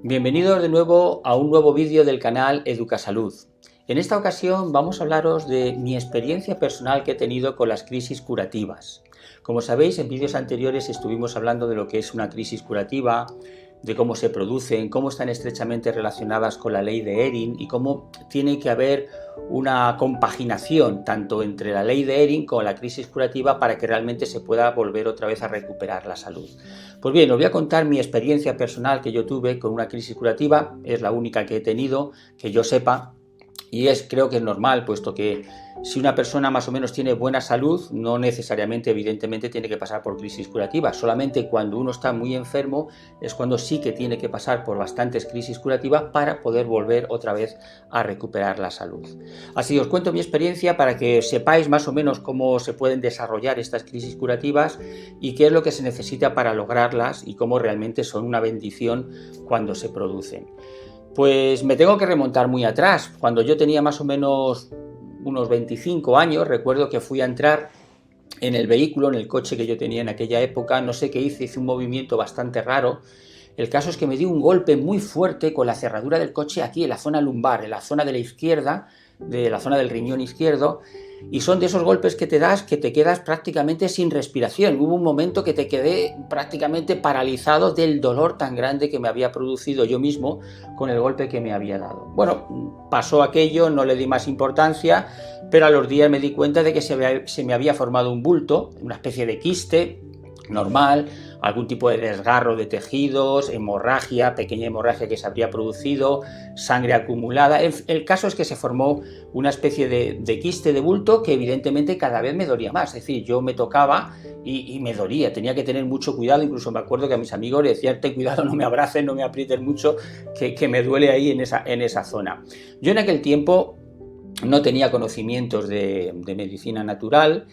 Bienvenidos de nuevo a un nuevo vídeo del canal Educasalud. En esta ocasión vamos a hablaros de mi experiencia personal que he tenido con las crisis curativas. Como sabéis, en vídeos anteriores estuvimos hablando de lo que es una crisis curativa, de cómo se producen, cómo están estrechamente relacionadas con la ley de Ehring y cómo tiene que haber una compaginación tanto entre la ley de Ehring como la crisis curativa para que realmente se pueda volver otra vez a recuperar la salud. Pues bien, os voy a contar mi experiencia personal que yo tuve con una crisis curativa, es la única que he tenido, que yo sepa, y creo que es normal, puesto que si una persona más o menos tiene buena salud, no necesariamente, evidentemente, tiene que pasar por crisis curativas. Solamente cuando uno está muy enfermo es cuando sí que tiene que pasar por bastantes crisis curativas para poder volver otra vez a recuperar la salud. Así os cuento mi experiencia para que sepáis más o menos cómo se pueden desarrollar estas crisis curativas y qué es lo que se necesita para lograrlas y cómo realmente son una bendición cuando se producen. Pues me tengo que remontar muy atrás. Cuando yo tenía más o menos unos 25 años, recuerdo que fui a entrar en el vehículo, en el coche que yo tenía en aquella época, no sé qué hice un movimiento bastante raro. El caso es que me di un golpe muy fuerte con la cerradura del coche aquí en la zona lumbar, en la zona de la izquierda, de la zona del riñón izquierdo, y son de esos golpes que te das que te quedas prácticamente sin respiración. Hubo un momento que te quedé prácticamente paralizado del dolor tan grande que me había producido yo mismo con el golpe que me había dado. Bueno, pasó aquello, no le di más importancia, pero a los días me di cuenta de que se me había formado un bulto, una especie de quiste normal, algún tipo de desgarro de tejidos, hemorragia, pequeña hemorragia que se habría producido, sangre acumulada. El caso es que se formó una especie de quiste de bulto que evidentemente cada vez me dolía más. Es decir, yo me tocaba y me dolía, tenía que tener mucho cuidado. Incluso me acuerdo que a mis amigos les decía: ten cuidado, no me abracen, no me aprieten mucho, que me duele ahí en esa zona. Yo en aquel tiempo no tenía conocimientos de medicina natural.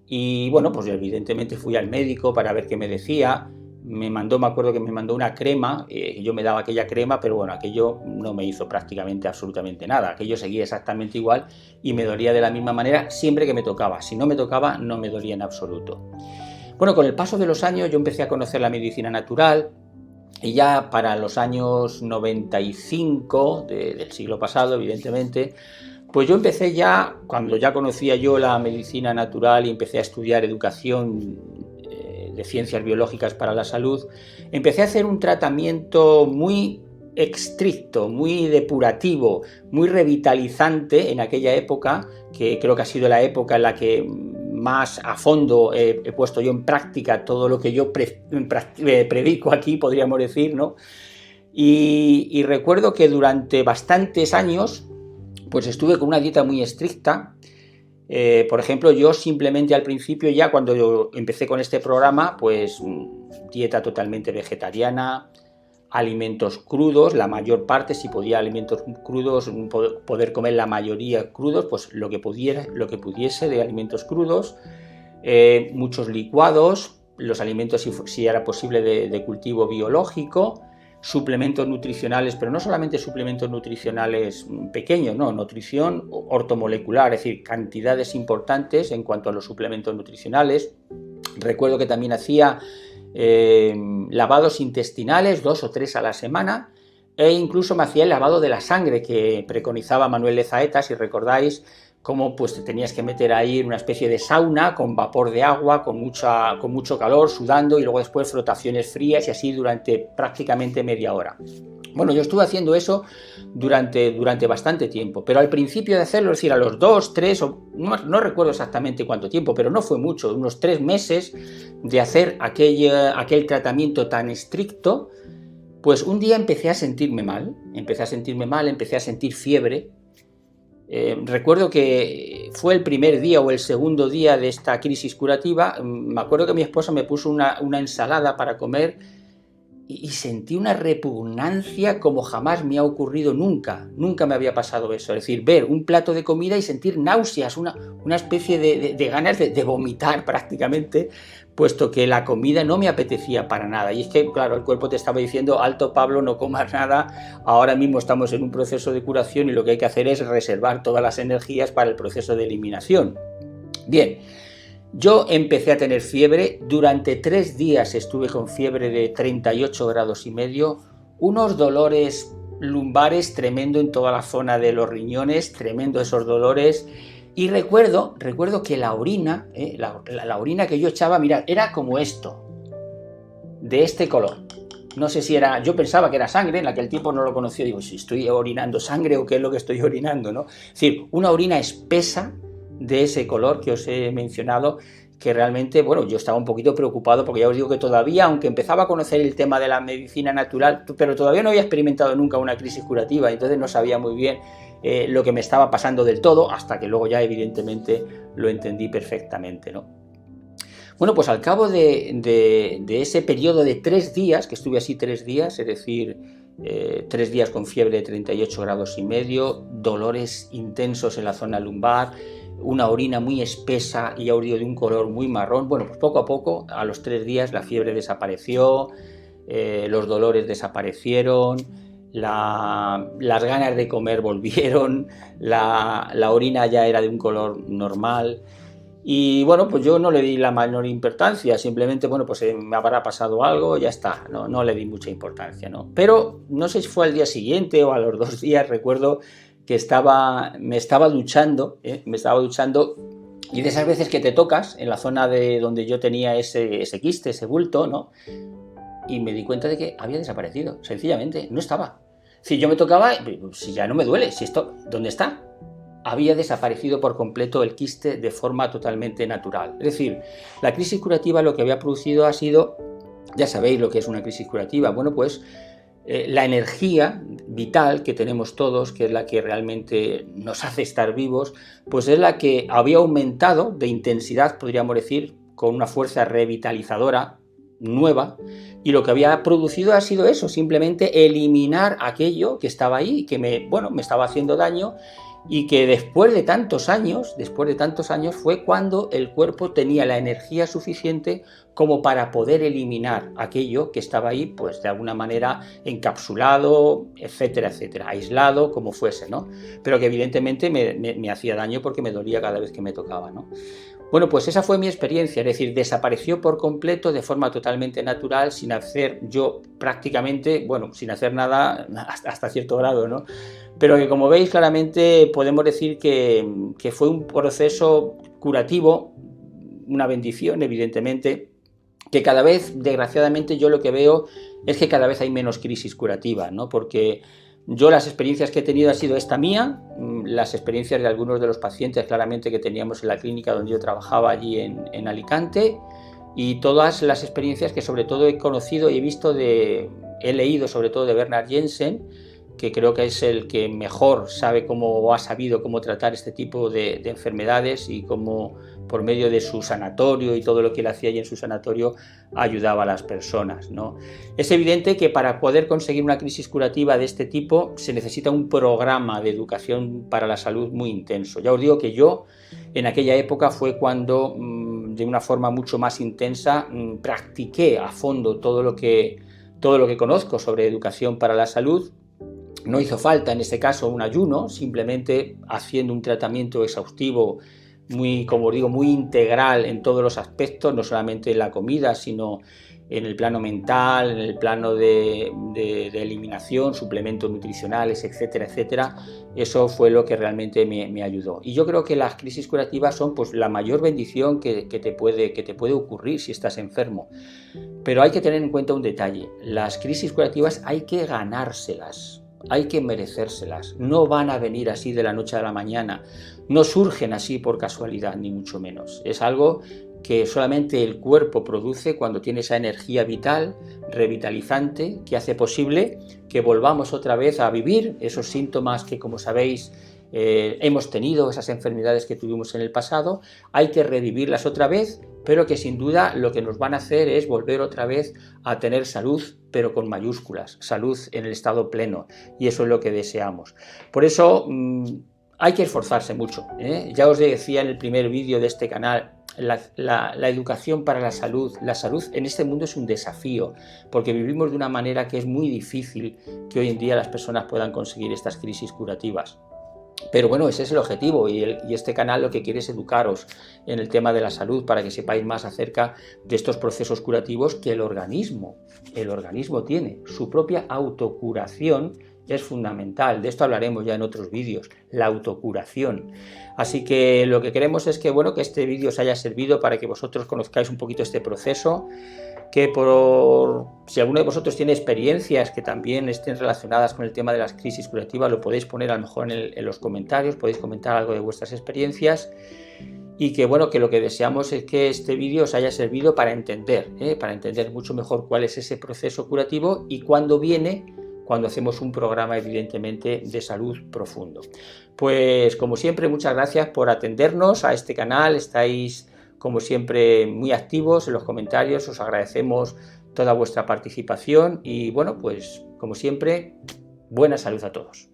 Y bueno, pues evidentemente fui al médico para ver qué me decía. Me acuerdo que me mandó una crema, yo me daba aquella crema, pero bueno, aquello no me hizo prácticamente absolutamente nada. Aquello seguía exactamente igual y me dolía de la misma manera siempre que me tocaba. Si no me tocaba, no me dolía en absoluto. Bueno, con el paso de los años yo empecé a conocer la medicina natural y ya para los años 95 del siglo pasado, evidentemente, pues yo empecé ya, cuando ya conocía yo la medicina natural y empecé a estudiar educación de ciencias biológicas para la salud, empecé a hacer un tratamiento muy estricto, muy depurativo, muy revitalizante en aquella época, que creo que ha sido la época en la que más a fondo he puesto yo en práctica todo lo que yo predico aquí, podríamos decir, ¿no? Y recuerdo que durante bastantes años pues estuve con una dieta muy estricta. Por ejemplo, yo simplemente al principio, ya cuando yo empecé con este programa, pues dieta totalmente vegetariana, alimentos crudos, la mayor parte, si podía alimentos crudos, poder comer la mayoría crudos, pues lo que pudiese de alimentos crudos, muchos licuados, los alimentos si era posible de cultivo biológico, suplementos nutricionales, pero no solamente suplementos nutricionales pequeños, no, nutrición ortomolecular, es decir, cantidades importantes en cuanto a los suplementos nutricionales. Recuerdo que también hacía lavados intestinales, 2 o 3 a la semana, e incluso me hacía el lavado de la sangre que preconizaba Manuel Lezaeta, si recordáis, cómo pues te tenías que meter ahí en una especie de sauna con vapor de agua, con mucho calor, sudando, y luego después frotaciones frías y así durante prácticamente media hora. Bueno, yo estuve haciendo eso durante bastante tiempo, pero al principio de hacerlo, es decir, a los 2, 3, no recuerdo exactamente cuánto tiempo, pero no fue mucho, unos 3 meses de hacer aquel tratamiento tan estricto, pues un día empecé a sentirme mal, empecé a sentir fiebre. Recuerdo que fue el primer día o el segundo día de esta crisis curativa. Me acuerdo que mi esposa me puso una ensalada para comer y sentí una repugnancia como jamás me ha ocurrido nunca me había pasado eso, es decir, ver un plato de comida y sentir náuseas, una especie de ganas de vomitar prácticamente, puesto que la comida no me apetecía para nada. Y es que, claro, el cuerpo te estaba diciendo: alto, Pablo, no comas nada, ahora mismo estamos en un proceso de curación y lo que hay que hacer es reservar todas las energías para el proceso de eliminación. Bien, yo empecé a tener fiebre, durante 3 días estuve con fiebre de 38 grados y medio, unos dolores lumbares tremendo en toda la zona de los riñones, tremendo esos dolores. Y recuerdo que la orina, la orina que yo echaba, mirad, era como esto, de este color. No sé si era, yo pensaba que era sangre, en aquel tiempo no lo conocía, digo, si estoy orinando sangre o qué es lo que estoy orinando, ¿no? Es decir, una orina espesa de ese color que os he mencionado, que realmente, bueno, yo estaba un poquito preocupado porque ya os digo que todavía, aunque empezaba a conocer el tema de la medicina natural, pero todavía no había experimentado nunca una crisis curativa, entonces no sabía muy bien lo que me estaba pasando del todo, hasta que luego ya evidentemente lo entendí perfectamente, ¿no? Bueno, pues al cabo de ese periodo de 3 días, que estuve así 3 días, es decir, 3 días con fiebre de 38 grados y medio, dolores intensos en la zona lumbar, una orina muy espesa y audio de un color muy marrón. Bueno, pues poco a poco, a los 3 días, la fiebre desapareció, los dolores desaparecieron, las ganas de comer volvieron, la orina ya era de un color normal. Y bueno, pues yo no le di la menor importancia, simplemente, bueno, pues me habrá pasado algo, ya está, no le di mucha importancia, ¿no? Pero no sé si fue al día siguiente o a los 2 días, recuerdo que me estaba duchando y de esas veces que te tocas en la zona de donde yo tenía ese quiste, ese bulto, ¿no? Y me di cuenta de que había desaparecido, sencillamente, no estaba. Si yo me tocaba, si ya no me duele, si esto, ¿dónde está? Había desaparecido por completo el quiste de forma totalmente natural. Es decir, la crisis curativa lo que había producido ha sido, ya sabéis lo que es una crisis curativa, bueno, pues la energía vital que tenemos todos, que es la que realmente nos hace estar vivos, pues es la que había aumentado de intensidad, podríamos decir, con una fuerza revitalizadora nueva, y lo que había producido ha sido eso, simplemente eliminar aquello que estaba ahí y que me estaba haciendo daño, y que después de tantos años fue cuando el cuerpo tenía la energía suficiente como para poder eliminar aquello que estaba ahí, pues de alguna manera encapsulado, etcétera, etcétera, aislado, como fuese, ¿no? Pero que evidentemente me hacía daño porque me dolía cada vez que me tocaba, ¿no? Bueno, pues esa fue mi experiencia, es decir, desapareció por completo de forma totalmente natural, sin hacer yo prácticamente, bueno, sin hacer nada hasta cierto grado, ¿no? Pero que, como veis claramente, podemos decir que fue un proceso curativo, una bendición, evidentemente, que cada vez, desgraciadamente, yo lo que veo es que cada vez hay menos crisis curativas, ¿no? Porque yo las experiencias que he tenido ha sido esta mía, las experiencias de algunos de los pacientes claramente que teníamos en la clínica donde yo trabajaba allí en Alicante, y todas las experiencias que sobre todo he conocido y he leído sobre todo de Bernard Jensen, que creo que es el que mejor sabe o ha sabido cómo tratar este tipo de enfermedades, y cómo por medio de su sanatorio y todo lo que él hacía allí en su sanatorio ayudaba a las personas, ¿no? Es evidente que para poder conseguir una crisis curativa de este tipo se necesita un programa de educación para la salud muy intenso. Ya os digo que yo en aquella época fue cuando de una forma mucho más intensa practiqué a fondo todo lo que conozco sobre educación para la salud. No hizo falta en este caso un ayuno, simplemente haciendo un tratamiento exhaustivo muy, como os digo, muy integral en todos los aspectos, no solamente en la comida, sino en el plano mental, en el plano de eliminación, suplementos nutricionales, etcétera, etcétera. Eso fue lo que realmente me ayudó. Y yo creo que las crisis curativas son pues la mayor bendición que te puede ocurrir si estás enfermo. Pero hay que tener en cuenta un detalle: las crisis curativas hay que ganárselas. Hay que merecérselas, no van a venir así de la noche a la mañana, no surgen así por casualidad, ni mucho menos. Es algo que solamente el cuerpo produce cuando tiene esa energía vital, revitalizante, que hace posible que volvamos otra vez a vivir esos síntomas que, como sabéis, hemos tenido, esas enfermedades que tuvimos en el pasado. Hay que revivirlas otra vez, pero que sin duda lo que nos van a hacer es volver otra vez a tener salud, pero con mayúsculas, salud en el estado pleno, y eso es lo que deseamos. Por eso hay que esforzarse mucho, ¿eh? Ya os decía en el primer vídeo de este canal, la educación para la salud en este mundo es un desafío, porque vivimos de una manera que es muy difícil que hoy en día las personas puedan conseguir estas crisis curativas. Pero bueno, ese es el objetivo y este canal lo que quiere es educaros en el tema de la salud para que sepáis más acerca de estos procesos curativos que el organismo tiene. Su propia autocuración es fundamental. De esto hablaremos ya en otros vídeos, la autocuración. Así que lo que queremos es que, bueno, que este vídeo os haya servido para que vosotros conozcáis un poquito este proceso, que si alguno de vosotros tiene experiencias que también estén relacionadas con el tema de las crisis curativas, lo podéis poner a lo mejor en los comentarios, podéis comentar algo de vuestras experiencias, y que bueno, que lo que deseamos es que este vídeo os haya servido para entender mucho mejor cuál es ese proceso curativo y cuándo viene, cuando hacemos un programa evidentemente de salud profundo. Pues como siempre, muchas gracias por atendernos a este canal, estáis como siempre muy activos en los comentarios, os agradecemos toda vuestra participación y bueno, pues como siempre, buena salud a todos.